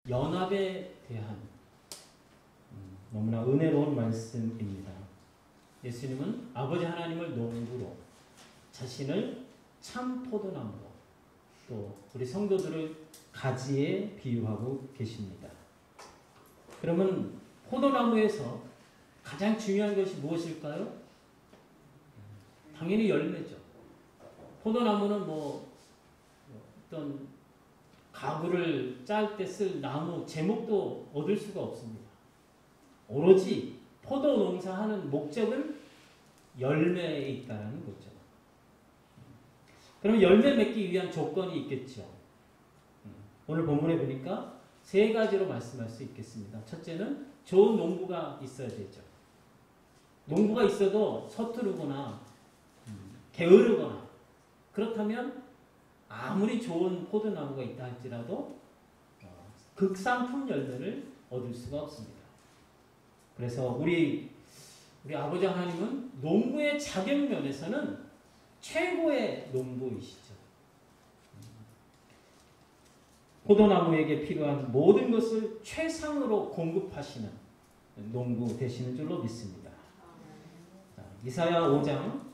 연합에 대한 너무나 은혜로운 말씀입니다. 예수님은 아버지 하나님을 농부로, 자신을 참 포도나무로, 또 우리 성도들을 가지에 비유하고 계십니다. 그러면 포도나무에서 가장 중요한 것이 무엇일까요? 당연히 열매죠. 포도나무는 어떤 가구를 짤 때 쓸 나무 제목도 얻을 수가 없습니다. 오로지 포도 농사하는 목적은 열매에 있다는 거죠. 그럼 열매 맺기 위한 조건이 있겠죠. 오늘 본문에 보니까 세 가지로 말씀할 수 있겠습니다. 첫째는 좋은 농부가 있어야 되죠. 농부가 있어도 서투르거나 게으르거나 그렇다면 아무리 좋은 포도나무가 있다 할지라도 극상품 열매를 얻을 수가 없습니다. 그래서 우리 아버지 하나님은 농부의 자격 면에서는 최고의 농부이시죠. 포도나무에게 필요한 모든 것을 최상으로 공급하시는 농부 되시는 줄로 믿습니다. 이사야 5장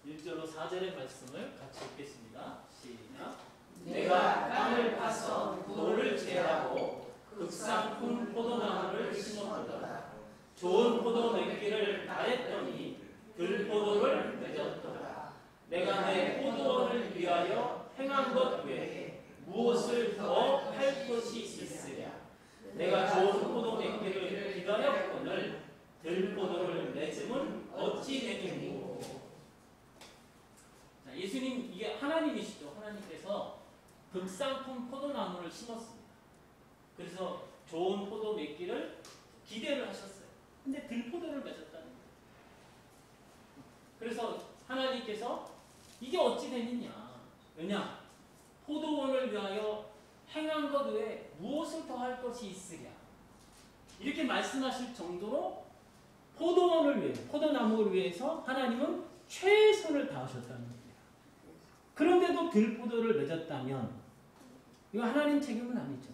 1절로 4절의 말씀을 같이 읽겠습니다. 시작. 내가 땅을 파서 돌을 제하고 극상품 포도나무를 심었도다. 좋은 포도 맺기를 바랬더니 들포도를 맺었도다. 내가 내 포도원을 위하여 행한 것 외에 무엇을 더 할 것이 있으랴. 내가 좋은 포도 맺기를 기다렸거늘 들포도를 맺음은 어찌 되겠고. 예수님, 이게 하나님이시죠. 하나님께서 극상품 포도나무를 심었습니다. 그래서 좋은 포도 맺기를 기대를 하셨어요. 근데 들포도를 맺었다는 거예요. 그래서 하나님께서 이게 어찌 되느냐. 왜냐? 포도원을 위하여 행한 것 외에 무엇을 더 할 것이 있으랴. 이렇게 말씀하실 정도로 포도원을 위해, 포도나무를 위해서 하나님은 최선을 다하셨다는 거예요. 그런데도 들포도를 맺었다면 이거 하나님 책임은 아니죠.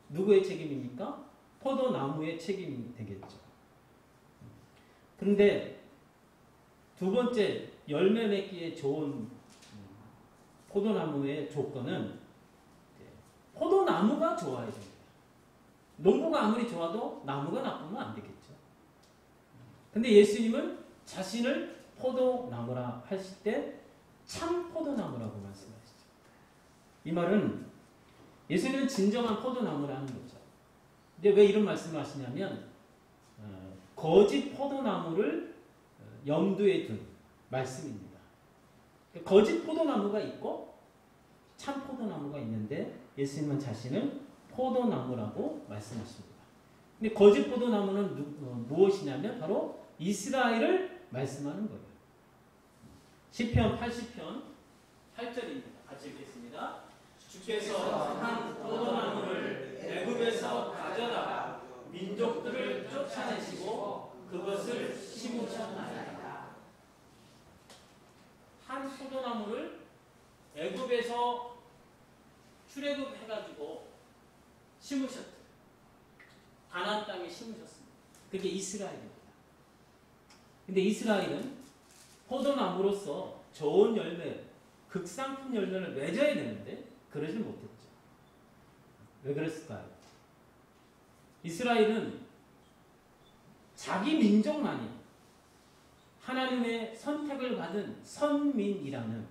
누구의 책임입니까? 포도나무의 책임이 되겠죠. 그런데 두 번째 열매 맺기에 좋은 포도나무의 조건은 포도나무가 좋아야 됩니다. 농부가 아무리 좋아도 나무가 나쁘면 안 되겠죠. 근데 예수님은 자신을 포도나무라 하실 때 참 포도나무라고 말씀하시죠. 이 말은 예수님은 진정한 포도나무라는 거죠. 근데 왜 이런 말씀을 하시냐면 거짓 포도나무를 염두에 둔 말씀입니다. 거짓 포도나무가 있고 참 포도나무가 있는데 예수님은 자신을 포도나무라고 말씀하십니다. 근데 거짓 포도나무는 무엇이냐면 바로 이스라엘을 말씀하는 거예요. 시편 80편 8절입니다. 같이 읽겠습니다. 주께서 한 포도나무를 애굽에서 가져다가 민족들을 쫓아내시고 그것을 심으셨나이다. 한 포도나무를 애굽에서 출애굽해가지고 심으셨대요. 가나안 땅에 심으셨습니다. 그게 이스라엘입니다. 근데 이스라엘은 포도나무로서 좋은 열매, 극상품 열매를 맺어야 되는데 그러지 못했죠. 왜 그랬을까요? 이스라엘은 자기 민족만이 하나님의 선택을 받은 선민이라는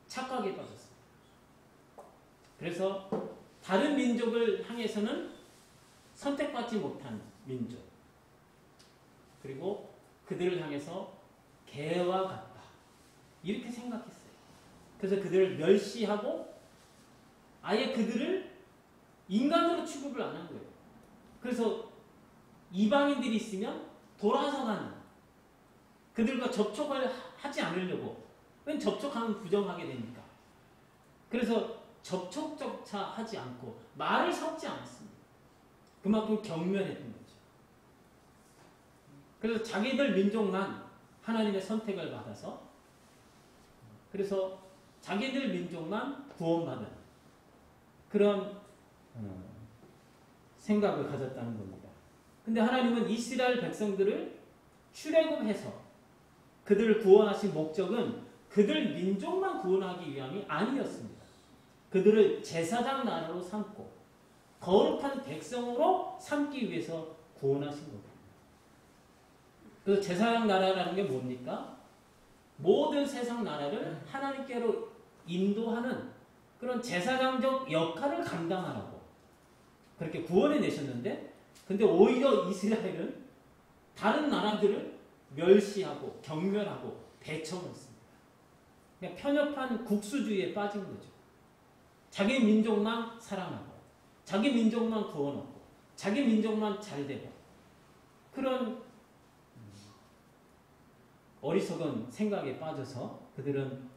착각에 빠졌습니다. 그래서 다른 민족을 향해서는 선택받지 못한 민족, 그리고 그들을 향해서 개와 같다 이렇게 생각했어요. 그래서 그들을 멸시하고 아예 그들을 인간으로 취급을 안 한 거예요. 그래서 이방인들이 있으면 돌아서 가는, 그들과 접촉을 하지 않으려고. 왜 접촉하면 부정하게 되니까. 그래서 접촉조차 하지 않고 말을 섞지 않았습니다. 그만큼 경멸했던 거죠. 그래서 자기들 민족만 하나님의 선택을 받아서, 그래서 자기들 민족만 구원받은 그런 생각을 가졌다는 겁니다. 근데 하나님은 이스라엘 백성들을 출애굽해서 그들을 구원하신 목적은 그들 민족만 구원하기 위함이 아니었습니다. 그들을 제사장 나라로 삼고 거룩한 백성으로 삼기 위해서 구원하신 겁니다. 그래서 제사장 나라라는 게 뭡니까? 모든 세상 나라를 하나님께로 인도하는 그런 제사장적 역할을 감당하라고 그렇게 구원해 내셨는데, 근데 오히려 이스라엘은 다른 나라들을 멸시하고 경멸하고 배척했습니다. 그냥 편협한 국수주의에 빠진 거죠. 자기 민족만 사랑하고 자기 민족만 구원하고 자기 민족만 잘되고, 그런 어리석은 생각에 빠져서 그들은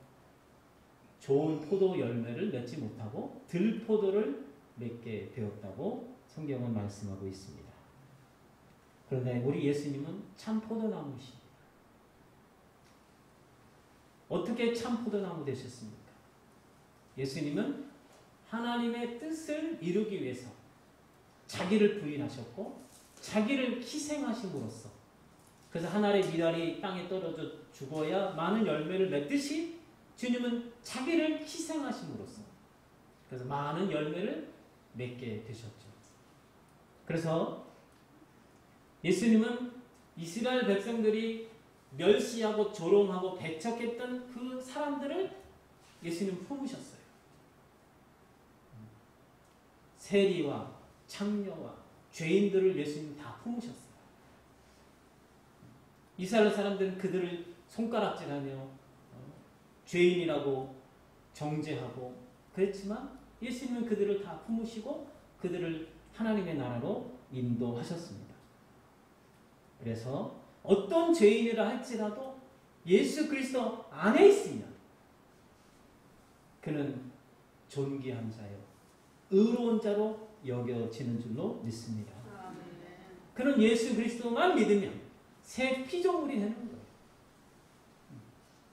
좋은 포도 열매를 맺지 못하고 들포도를 맺게 되었다고 성경은 말씀하고 있습니다. 그런데 우리 예수님은 참 포도나무이십니다. 어떻게 참 포도나무 되셨습니까? 예수님은 하나님의 뜻을 이루기 위해서 자기를 부인하셨고 자기를 희생하심으로써, 그래서 하나의 미랄이 땅에 떨어져 죽어야 많은 열매를 맺듯이 주님은 자기를 희생하심으로써 그래서 많은 열매를 맺게 되셨죠. 그래서 예수님은 이스라엘 백성들이 멸시하고 조롱하고 배척했던 그 사람들을 예수님 품으셨어요. 세리와 창녀와 죄인들을 예수님 다 품으셨어요. 이스라엘 사람들은 그들을 손가락질하며 죄인이라고 정죄하고 그랬지만 예수님은 그들을 다 품으시고 그들을 하나님의 나라로 인도하셨습니다. 그래서 어떤 죄인이라 할지라도 예수 그리스도 안에 있으면 그는 존귀한 자요 의로운 자로 여겨지는 줄로 믿습니다. 그는 예수 그리스도만 믿으면 새 피조물이 되는 거예요.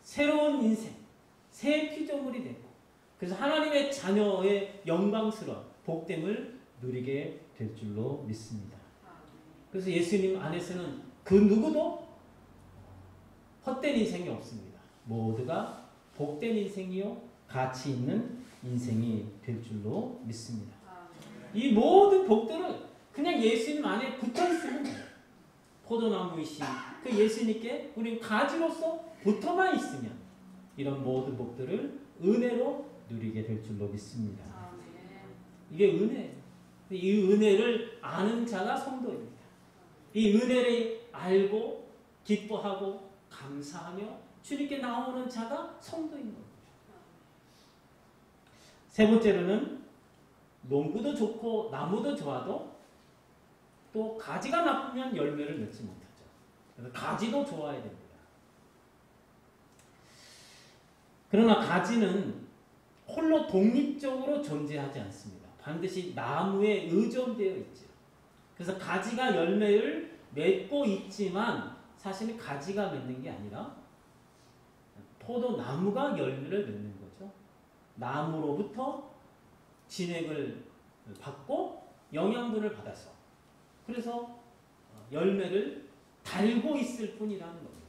새로운 인생, 새 피조물이 되고, 그래서 하나님의 자녀의 영광스러운 복됨을 누리게 될 줄로 믿습니다. 그래서 예수님 안에서는 그 누구도 헛된 인생이 없습니다. 모두가 복된 인생이요 가치 있는 인생이 될 줄로 믿습니다. 이 모든 복들은 그냥 예수님 안에 붙어 있으면 돼요. 포도나무이신 그 예수님께 우리는 가지로서 붙어만 있으면 이런 모든 복들을 은혜로 누리게 될 줄로 믿습니다. 이게 은혜예요. 이 은혜를 아는 자가 성도입니다. 이 은혜를 알고 기뻐하고 감사하며 주님께 나오는 자가 성도인 겁니다. 세 번째로는 농구도 좋고 나무도 좋아도 또 가지가 나쁘면 열매를 맺지 못하죠. 그래서 가지도 좋아야 됩니다. 그러나 가지는 홀로 독립적으로 존재하지 않습니다. 반드시 나무에 의존되어 있죠. 그래서 가지가 열매를 맺고 있지만 사실은 가지가 맺는 게 아니라 포도나무가 열매를 맺는 거죠. 나무로부터 진액을 받고 영양분을 받아서 그래서 열매를 달고 있을 뿐이라는 겁니다.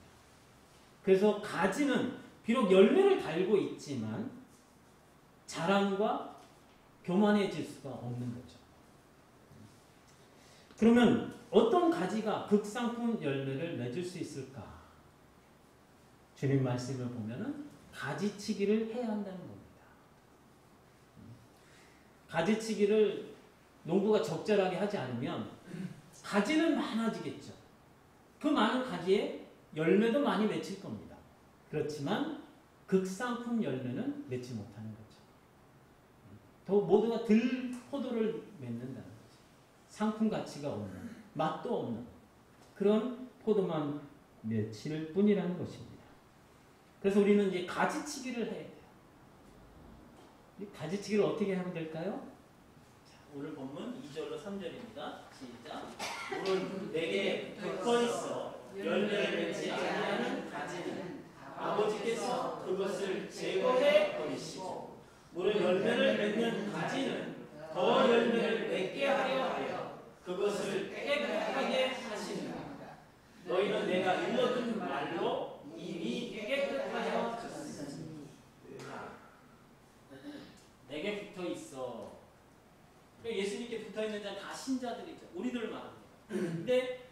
그래서 가지는 비록 열매를 달고 있지만 자랑과 교만해질 수가 없는 거죠. 그러면 어떤 가지가 극상품 열매를 맺을 수 있을까? 주님 말씀을 보면은 가지치기를 해야 한다는 겁니다. 가지치기를 농부가 적절하게 하지 않으면 가지는 많아지겠죠. 그 많은 가지에 열매도 많이 맺힐 겁니다. 그렇지만 극상품 열매는 맺지 못하는 거죠. 더 모두가 들포도를 맺는다는 거죠. 상품 가치가 없는, 맛도 없는 그런 포도만 맺힐 뿐이라는 것입니다. 그래서 우리는 이제 가지치기를 해야 돼요. 이 가지치기를 어떻게 하면 될까요? 자, 오늘 본문 2절로 3절입니다. 시작. 물은 내게 붙어 있어 열매를 맺지 아니하는 가지는 아버지께서 그것을 제거해 버리시고 물은 열매를 맺는 가지는 예수님께 붙어있는 자는 다 신자들이죠. 우리들을 말합니다. 근데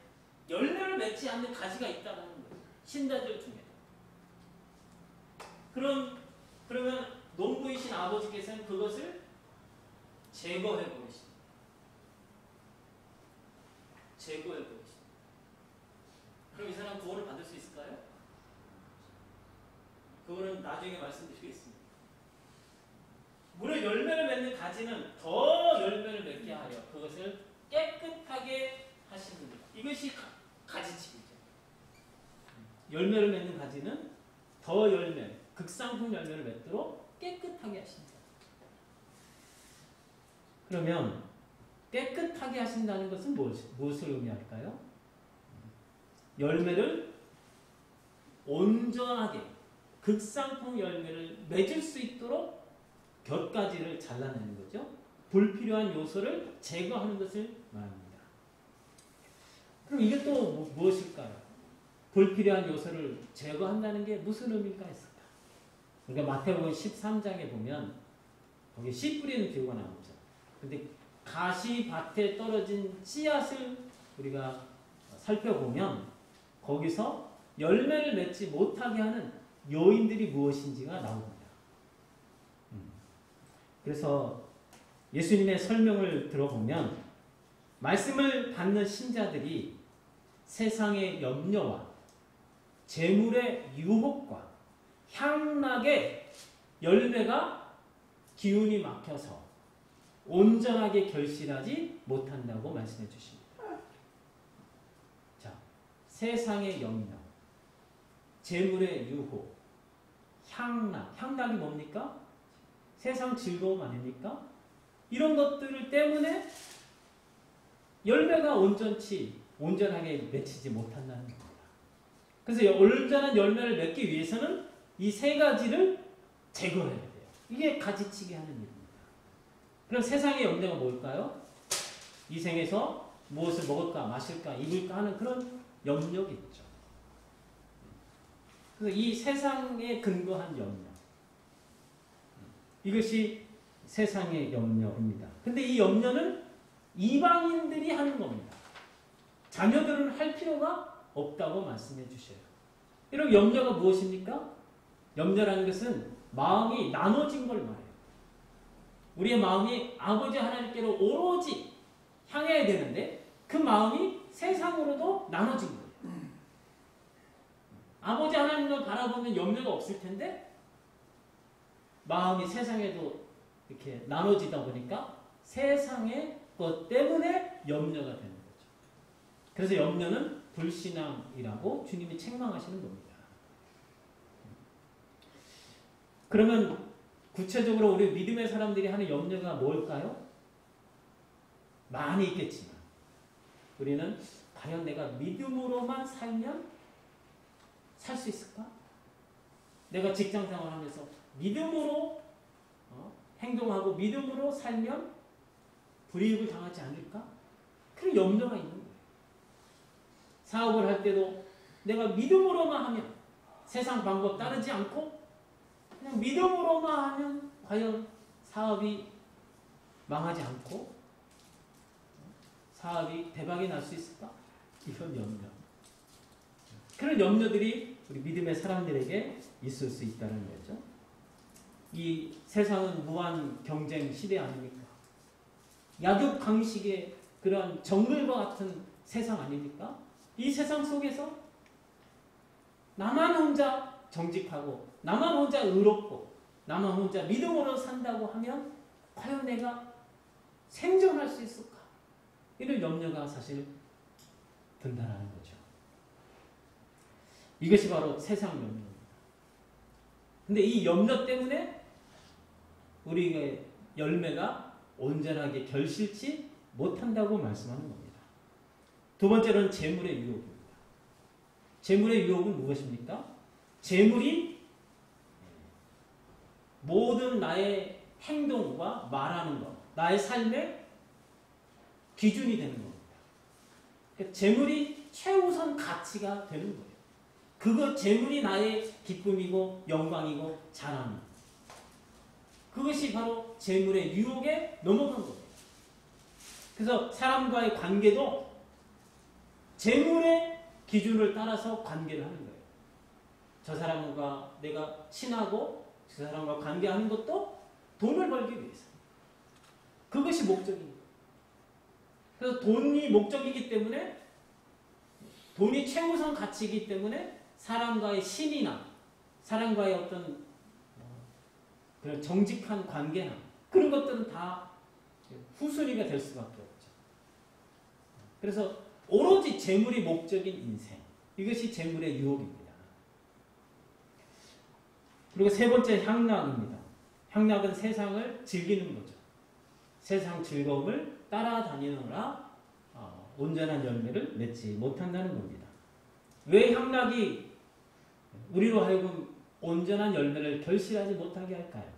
열매를 맺지 않는 가지가 있다는 거예요. 신자들 중에. 그러면 농부이신 아버지께서는 그것을 제거해 보이십니다. 제거해 보이십니다. 그럼 이 사람 구원을 받을 수 있을까요? 그거는 나중에 말씀드리겠습니다. 무려 열매를 맺는 가지는 더 열매를 맺게 하여 그것을 깨끗하게 하십니다. 이것이 가지치기죠. 열매를 맺는 가지는 더 열매, 극상품 열매를 맺도록 깨끗하게 하신다. 그러면 깨끗하게 하신다는 것은 무엇을 의미할까요? 열매를 온전하게 극상품 열매를 맺을 수 있도록 곁가지를 잘라내는 거죠. 불필요한 요소를 제거하는 것을 말합니다. 그럼 이게 또 무엇일까요? 불필요한 요소를 제거한다는 게 무슨 의미가 있을까? 그러니까 마태복음 13장에 보면 거기 씨 뿌리는 비유가 나오죠. 근데 가시밭에 떨어진 씨앗을 우리가 살펴보면 거기서 열매를 맺지 못하게 하는 요인들이 무엇인지가 나옵니다. 그래서 예수님의 설명을 들어보면 말씀을 받는 신자들이 세상의 염려와 재물의 유혹과 향락의 열매가 기운이 막혀서 온전하게 결실하지 못한다고 말씀해 주십니다. 자, 세상의 염려, 재물의 유혹, 향락이 뭡니까? 세상 즐거움 아닙니까? 이런 것들 때문에 열매가 온전하게 맺히지 못한다는 겁니다. 그래서 온전한 열매를 맺기 위해서는 이 세 가지를 제거해야 돼요. 이게 가지치기 하는 일입니다. 그럼 세상의 염려가 뭘까요? 이 생에서 무엇을 먹을까, 마실까, 입을까 하는 그런 염려겠죠. 그래서 이 세상에 근거한 염려. 이것이 세상의 염려입니다. 근데 이 염려는 이방인들이 하는 겁니다. 자녀들은 할 필요가 없다고 말씀해 주셔요. 이런 염려가 무엇입니까? 염려라는 것은 마음이 나눠진 걸 말해요. 우리의 마음이 아버지 하나님께로 오로지 향해야 되는데 그 마음이 세상으로도 나눠진 거예요. 아버지 하나님을 바라보면 염려가 없을 텐데 마음이 세상에도 이렇게 나눠지다 보니까 세상의 것 때문에 염려가 되는 거죠. 그래서 염려는 불신앙이라고 주님이 책망하시는 겁니다. 그러면 구체적으로 우리 믿음의 사람들이 하는 염려가 뭘까요? 많이 있겠지만 우리는 과연 내가 믿음으로만 살면 살 수 있을까? 내가 직장 생활하면서 믿음으로 행동하고 믿음으로 살면 불이익을 당하지 않을까? 그런 염려가 있는 거예요. 사업을 할 때도 내가 믿음으로만 하면 세상 방법 따르지 않고 그냥 믿음으로만 하면 과연 사업이 망하지 않고 사업이 대박이 날 수 있을까? 이런 염려. 그런 염려들이 우리 믿음의 사람들에게 있을 수 있다는 거죠. 이 세상은 무한 경쟁 시대 아닙니까? 약육강식의 그런 정글과 같은 세상 아닙니까? 이 세상 속에서 나만 혼자 정직하고 나만 혼자 의롭고 나만 혼자 믿음으로 산다고 하면 과연 내가 생존할 수 있을까? 이런 염려가 사실 든다는 거죠. 이것이 바로 세상 염려입니다. 근데 이 염려 때문에 우리의 열매가 온전하게 결실치 못한다고 말씀하는 겁니다. 두 번째로는 재물의 유혹입니다. 재물의 유혹은 무엇입니까? 재물이 모든 나의 행동과 말하는 것, 나의 삶의 기준이 되는 겁니다. 그러니까 재물이 최우선 가치가 되는 거예요. 그거 재물이 나의 기쁨이고 영광이고 자랑입니다. 그것이 바로 재물의 유혹에 넘어간 거예요. 그래서 사람과의 관계도 재물의 기준을 따라서 관계를 하는 거예요. 저 사람과 내가 친하고 저 사람과 관계하는 것도 돈을 벌기 위해서. 그것이 목적입니다. 그래서 돈이 목적이기 때문에 돈이 최우선 가치이기 때문에 사람과의 신이나 사람과의 어떤 그런 정직한 관계나 그런 것들은 다 후순위가 될 수밖에 없죠. 그래서 오로지 재물이 목적인 인생. 이것이 재물의 유혹입니다. 그리고 세 번째 향락입니다. 향락은 세상을 즐기는 거죠. 세상 즐거움을 따라다니느라 온전한 열매를 맺지 못한다는 겁니다. 왜 향락이 우리로 하여금 온전한 열매를 결실하지 못하게 할까요?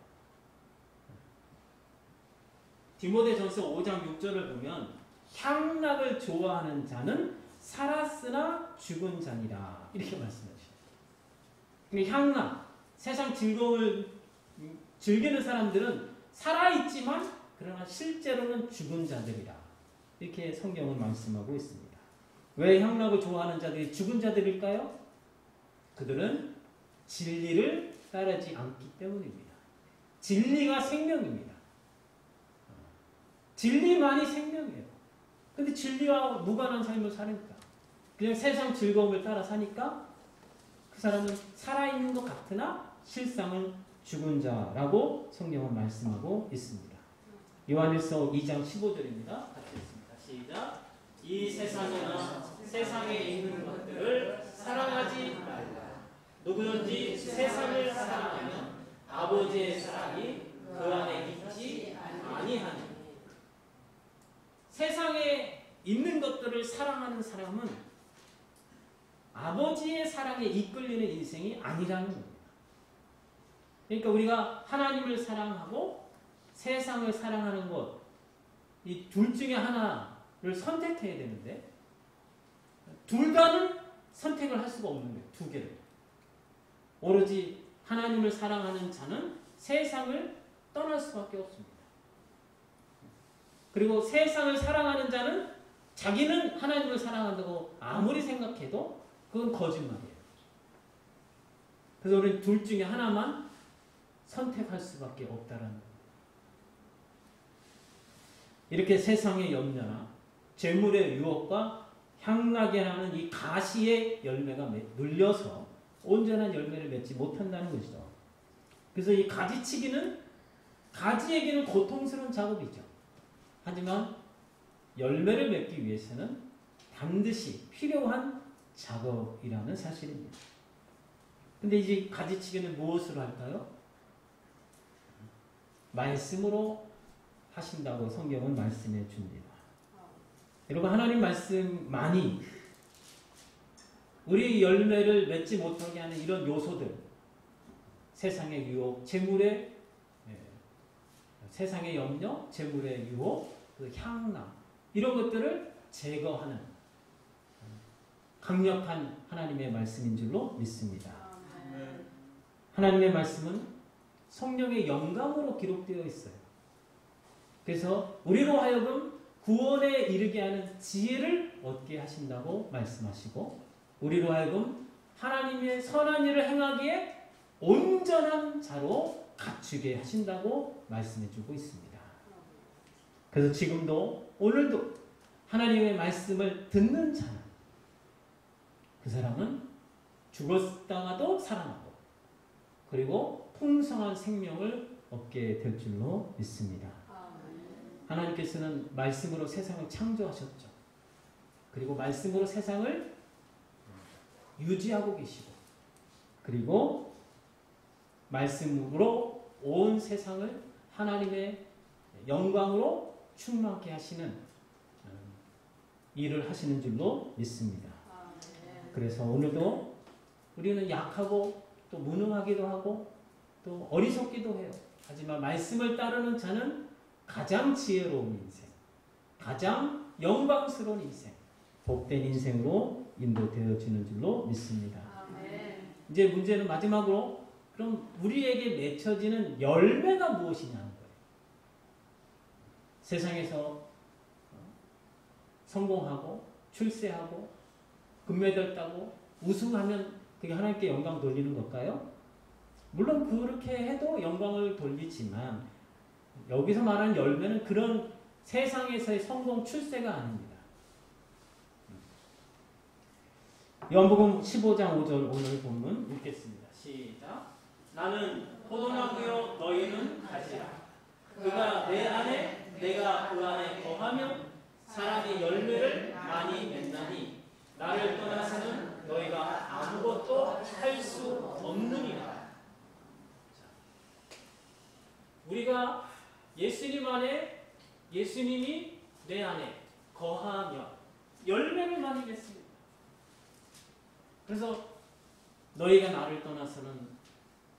디모데전서 5장 6절을 보면 향락을 좋아하는 자는 살았으나 죽은 자니라 이렇게 말씀하시죠. 향락, 세상 즐거움을 즐기는 사람들은 살아있지만 그러나 실제로는 죽은 자들이라 이렇게 성경은 말씀하고 있습니다. 왜 향락을 좋아하는 자들이 죽은 자들일까요? 그들은 진리를 따르지 않기 때문입니다. 진리가 생명입니다. 진리만이 생명이에요. 근데 진리와 무관한 삶을 사니까 그냥 세상 즐거움을 따라 사니까 그 사람은 살아있는 것 같으나 실상은 죽은 자라고 성경은 말씀하고 있습니다. 요한일서 2장 15절입니다. 같이 읽습니다. 시작. 이 세상이나 세상에 있는 것들을 사랑하지 말라. 누구든지 세상을 사랑하면 아버지의 사랑이 그 안에 있지 아니하니. 세상에 있는 것들을 사랑하는 사람은 아버지의 사랑에 이끌리는 인생이 아니라는 겁니다. 그러니까 우리가 하나님을 사랑하고 세상을 사랑하는 것, 이 둘 중에 하나를 선택해야 되는데 둘 다는 선택을 할 수가 없는 거예요. 두 개를. 오로지 하나님을 사랑하는 자는 세상을 떠날 수밖에 없습니다. 그리고 세상을 사랑하는 자는 자기는 하나님을 사랑한다고 아무리 생각해도 그건 거짓말이에요. 그래서 우리는 둘 중에 하나만 선택할 수밖에 없다라는 겁니다. 이렇게 세상의 염려나 재물의 유혹과 향락이라는 이 가시의 열매가 눌려서 온전한 열매를 맺지 못한다는 것이죠. 그래서 이 가지치기는 가지에게는 고통스러운 작업이죠. 하지만 열매를 맺기 위해서는 반드시 필요한 작업이라는 사실입니다. 근데 이제 가지치기는 무엇으로 할까요? 말씀으로 하신다고 성경은 말씀해 줍니다. 여러분 하나님 말씀만이 우리 열매를 맺지 못하게 하는 이런 요소들, 세상의 유혹, 재물의 세상의 염려, 재물의 유혹, 그 향락 이런 것들을 제거하는 강력한 하나님의 말씀인 줄로 믿습니다. 하나님의 말씀은 성령의 영감으로 기록되어 있어요. 그래서 우리로 하여금 구원에 이르게 하는 지혜를 얻게 하신다고 말씀하시고 우리로 하여금 하나님의 선한 일을 행하기에 온전한 자로 갖추게 하신다고 말씀해주고 있습니다. 그래서 지금도 오늘도 하나님의 말씀을 듣는 자는 그 사람은 죽었다가도 살아나고 그리고 풍성한 생명을 얻게 될 줄로 믿습니다. 하나님께서는 말씀으로 세상을 창조하셨죠. 그리고 말씀으로 세상을 유지하고 계시고 그리고 말씀으로 온 세상을 하나님의 영광으로 충만케 하시는 일을 하시는 줄로 믿습니다. 그래서 오늘도 우리는 약하고 또 무능하기도 하고 또 어리석기도 해요. 하지만 말씀을 따르는 자는 가장 지혜로운 인생, 가장 영광스러운 인생, 복된 인생으로 인도되어지는 줄로 믿습니다. 이제 문제는 마지막으로 그럼 우리에게 맺혀지는 열매가 무엇이냐는 거예요. 세상에서 성공하고 출세하고 금메달 따고 우승하면 그게 하나님께 영광 돌리는 걸까요? 물론 그렇게 해도 영광을 돌리지만 여기서 말하는 열매는 그런 세상에서의 성공 출세가 아닙니다. 요한복음 15장 5절 오늘 본문 읽겠습니다. 시작. 나는 포도나무요 너희는 가지라. 그가 내 안에 내가 그 안에 거하면 사람이 열매를 많이 맺나니 나를 떠나서는 너희가 아무것도 할 수 없느니라. 우리가 예수님 안에 예수님이 내 안에 거하며 열매를 많이 맺습니다. 그래서 너희가 나를 떠나서는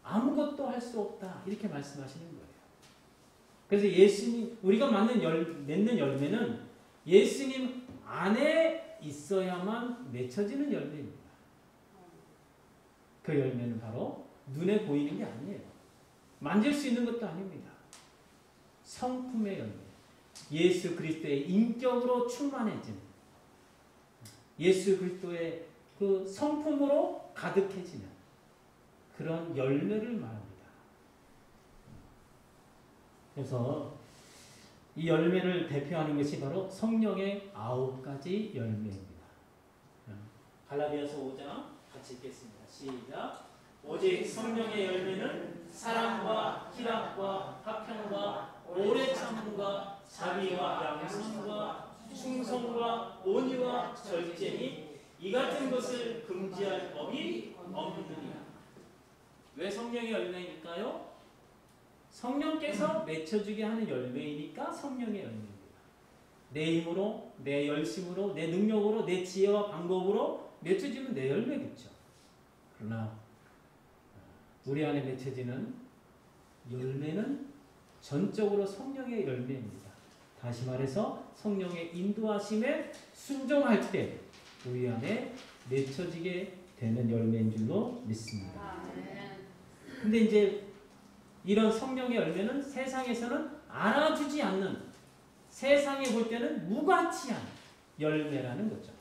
아무것도 할 수 없다 이렇게 말씀하시는 거예요. 그래서 예수님 우리가 맺는 열매는 예수님 안에 있어야만 맺혀지는 열매입니다. 그 열매는 바로 눈에 보이는 게 아니에요. 만질 수 있는 것도 아닙니다. 성품의 열매. 예수 그리스도의 인격으로 충만해지는 예수 그리스도의 그 성품으로 가득해지는 그런 열매를 말합니다. 그래서 이 열매를 대표하는 것이 바로 성령의 9가지 열매입니다. 갈라디아서 5장 같이 읽겠습니다. 시작. 오직 성령의 열매는 사랑과 희락과 화평과 오래 참음과 자비와 양선과 충성과 온유와 절제니 이 같은 것을 금지할 법이 없느니라. 왜 성령의 열매일까요? 성령께서 맺혀주게 하는 열매이니까 성령의 열매입니다. 내 힘으로, 내 열심으로, 내 능력으로, 내 지혜와 방법으로 맺혀지면 내 열매겠죠. 그러나 우리 안에 맺혀지는 열매는 전적으로 성령의 열매입니다. 다시 말해서 성령의 인도하심에 순종할 때 우리 안에 맺혀지게 되는 열매인 줄로 믿습니다. 근데 이제 이런 성령의 열매는 세상에서는 알아주지 않는, 세상에 볼 때는 무가치한 열매라는 거죠.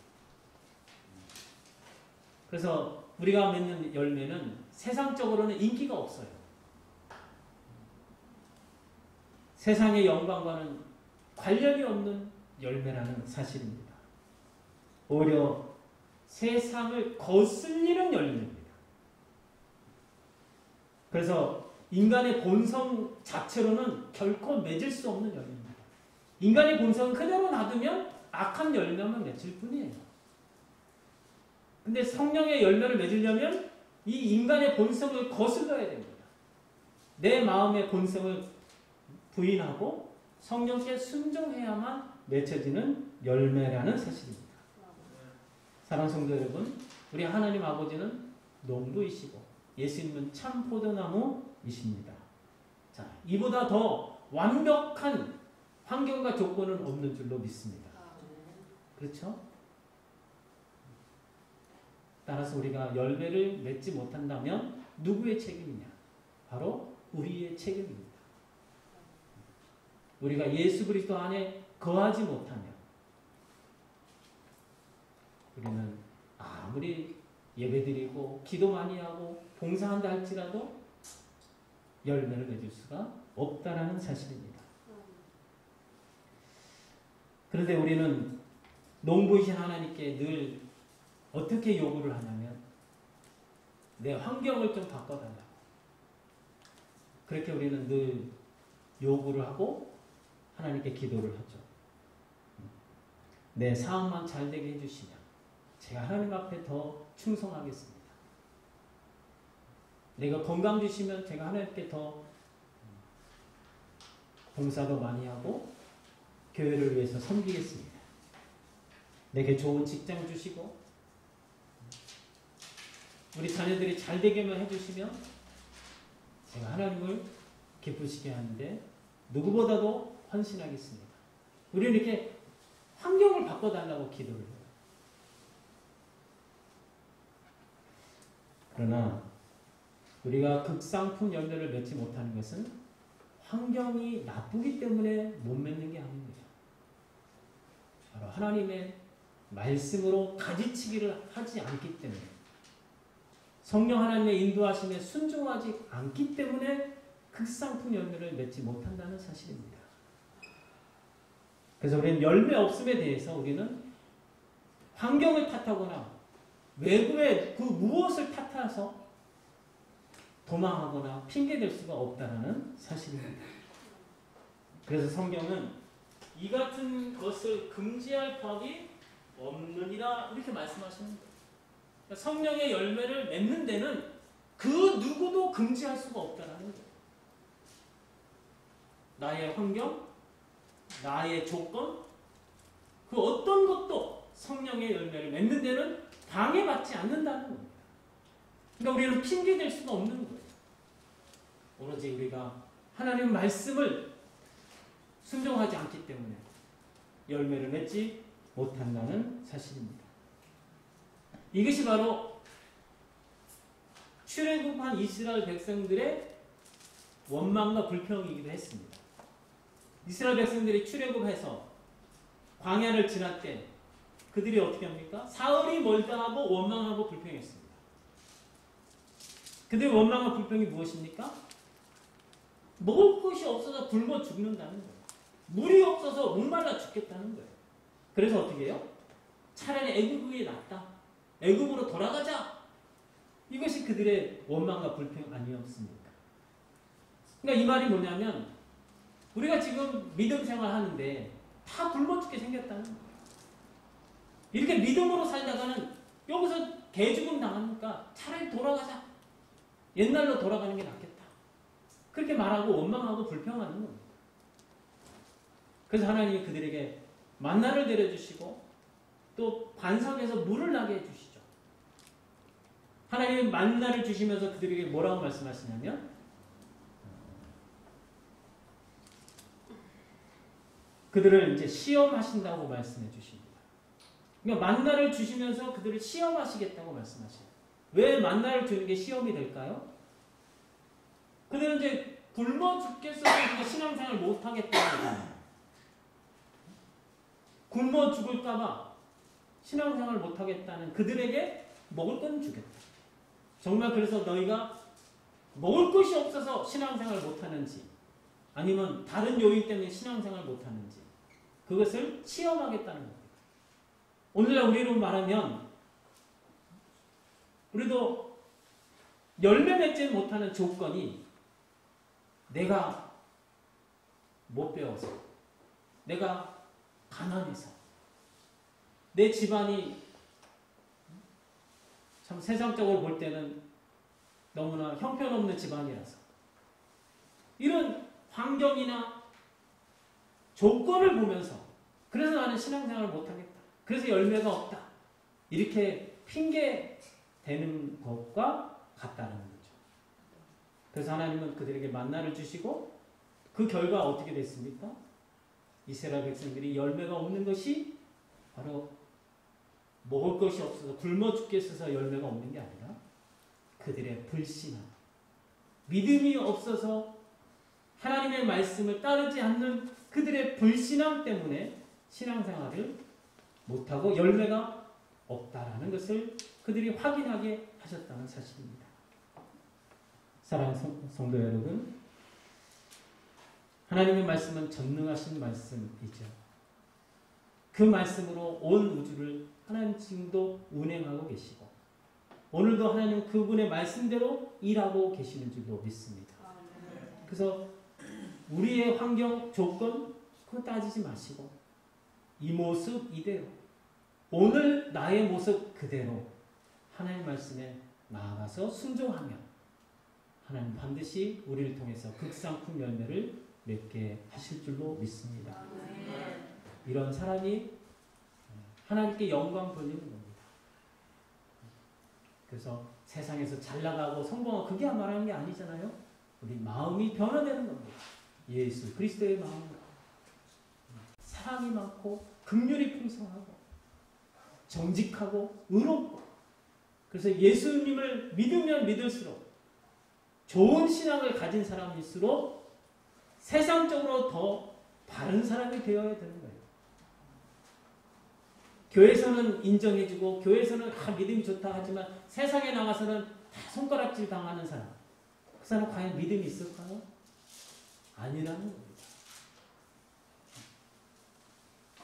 그래서 우리가 맺는 열매는 세상적으로는 인기가 없어요. 세상의 영광과는 관련이 없는 열매라는 사실입니다. 오히려 세상을 거슬리는 열매입니다. 그래서 인간의 본성 자체로는 결코 맺을 수 없는 열매입니다. 인간의 본성은 그대로 놔두면 악한 열매만 맺을 뿐이에요. 근데 성령의 열매를 맺으려면 이 인간의 본성을 거슬러야 됩니다. 내 마음의 본성을 부인하고 성령께 순종해야만 맺혀지는 열매라는 사실입니다. 사랑하는 성도 여러분, 우리 하나님 아버지는 농부이시고 예수님은 참 포도나무이십니다. 자, 이보다 더 완벽한 환경과 조건은 없는 줄로 믿습니다. 그렇죠? 따라서 우리가 열매를 맺지 못한다면 누구의 책임이냐? 바로 우리의 책임입니다. 우리가 예수 그리스도 안에 거하지 못하면 우리는 아무리 예배드리고 기도 많이 하고 봉사한다 할지라도 열매를 맺을 수가 없다라는 사실입니다. 그런데 우리는 농부이신 하나님께 늘 어떻게 요구를 하냐면 내 환경을 좀 바꿔달라고. 그렇게 우리는 늘 요구를 하고 하나님께 기도를 하죠. 내 상황만 잘 되게 해주시면 제가 하나님 앞에 더 충성하겠습니다. 내가 건강 주시면 제가 하나님께 더 봉사도 많이 하고 교회를 위해서 섬기겠습니다. 내게 좋은 직장 주시고 우리 자녀들이 잘 되게만 해주시면 제가 하나님을 기쁘시게 하는데 누구보다도 헌신하겠습니다. 우리는 이렇게 환경을 바꿔달라고 기도를 해요. 그러나 우리가 극상품 열매를 맺지 못하는 것은 환경이 나쁘기 때문에 못 맺는 게 아닙니다. 바로 하나님의 말씀으로 가지치기를 하지 않기 때문에 성령 하나님의 인도하심에 순종하지 않기 때문에 극상품 열매를 맺지 못한다는 사실입니다. 그래서 우리는 열매 없음에 대해서 우리는 환경을 탓하거나 외부의 그 무엇을 탓해서 도망하거나 핑계댈 수가 없다는 사실입니다. 그래서 성경은 이 같은 것을 금지할 법이 없느니라 이렇게 말씀하십니다. 그러니까 성령의 열매를 맺는 데는 그 누구도 금지할 수가 없다는 거예요. 나의 환경, 나의 조건, 그 어떤 것도 성령의 열매를 맺는 데는 방해받지 않는다는 겁니다. 그러니까 우리는 핑계댈 수가 없는 거예요. 오로지 우리가 하나님 말씀을 순종하지 않기 때문에 열매를 맺지 못한다는 사실입니다. 이것이 바로 출애굽한 이스라엘 백성들의 원망과 불평이기도 했습니다. 이스라엘 백성들이 출애굽해서 광야를 지날 때 그들이 어떻게 합니까? 사흘이 멀다 하고 원망하고 불평했습니다. 그들의 원망과 불평이 무엇입니까? 먹을 것이 없어서 굶어 죽는다는 거예요. 물이 없어서 목말라 죽겠다는 거예요. 그래서 어떻게 해요? 차라리 애굽이 낫다. 애굽으로 돌아가자. 이것이 그들의 원망과 불평 아니었습니까? 그러니까 이 말이 뭐냐면 우리가 지금 믿음 생활하는데 다 굶어 죽게 생겼다는 거예요. 이렇게 믿음으로 살다가는 여기서 개죽음 당하니까 차라리 돌아가자. 옛날로 돌아가는 게 낫겠다. 그렇게 말하고 원망하고 불평하는 겁니다. 그래서 하나님이 그들에게 만나를 내려주시고 또 반석에서 물을 나게 해주시죠. 하나님이 만나를 주시면서 그들에게 뭐라고 말씀하시냐면 그들을 이제 시험하신다고 말씀해 주십니다. 그러니까 만나를 주시면서 그들을 시험하시겠다고 말씀하셔요. 왜 만나를 주는 게 시험이 될까요? 그들은 이제 굶어 죽겠어서 신앙생활을 못하겠다는 거예요. 굶어 죽을까봐 신앙생활을 못하겠다는 그들에게 먹을 건 주겠다. 정말 그래서 너희가 먹을 것이 없어서 신앙생활을 못하는지 아니면 다른 요인 때문에 신앙생활을 못하는지 그것을 시험하겠다는 겁니다. 오늘날 우리로 말하면 우리도 열매 맺지 못하는 조건이 내가 못 배워서 내가 가난해서 내 집안이 참 세상적으로 볼 때는 너무나 형편없는 집안이라서 이런 환경이나 조건을 보면서 그래서 나는 신앙생활을 못하겠다. 그래서 열매가 없다. 이렇게 핑계 대는 것과 같다는 거죠. 그래서 하나님은 그들에게 만나를 주시고 그 결과 어떻게 됐습니까? 이스라엘 백성들이 열매가 없는 것이 바로 먹을 것이 없어서 굶어 죽겠어서 열매가 없는 게 아니라 그들의 불신함, 믿음이 없어서 하나님의 말씀을 따르지 않는 그들의 불신함 때문에 신앙생활을 못하고 열매가 없다라는 것을 그들이 확인하게 하셨다는 사실입니다. 사랑하는 성도 여러분, 하나님의 말씀은 전능하신 말씀이죠. 그 말씀으로 온 우주를 하나님 지금도 운행하고 계시고 오늘도 하나님은 그분의 말씀대로 일하고 계시는 줄로 믿습니다. 그래서 우리의 환경, 조건 그거 따지지 마시고 이 모습 이대로 오늘 나의 모습 그대로 하나님 말씀에 나아가서 순종하면 하나님 반드시 우리를 통해서 극상품 열매를 맺게 하실 줄로 믿습니다. 이런 사람이 하나님께 영광 돌리는 겁니다. 그래서 세상에서 잘 나가고 성공하고 그게 말하는 게 아니잖아요. 우리 마음이 변화되는 겁니다. 예수 그리스도의 마음으로 사랑이 많고 긍휼이 풍성하고 정직하고 의롭고 그래서 예수님을 믿으면 믿을수록 좋은 신앙을 가진 사람일수록 세상적으로 더 바른 사람이 되어야 되는 거예요. 교회에서는 인정해주고 교회에서는 믿음이 좋다 하지만 세상에 나가서는 다 손가락질 당하는 사람. 그 사람 과연 믿음이 있을까요? 아니라는 겁니다.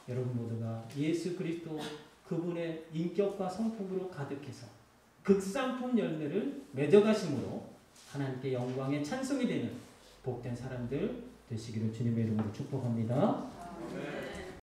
여러분 모두가 예수 그리스도 그분의 인격과 성품으로 가득해서 극상품 열매를 맺어가심으로 하나님께 영광의 찬송이 되는 복된 사람들 되시기를 주님의 이름으로 축복합니다.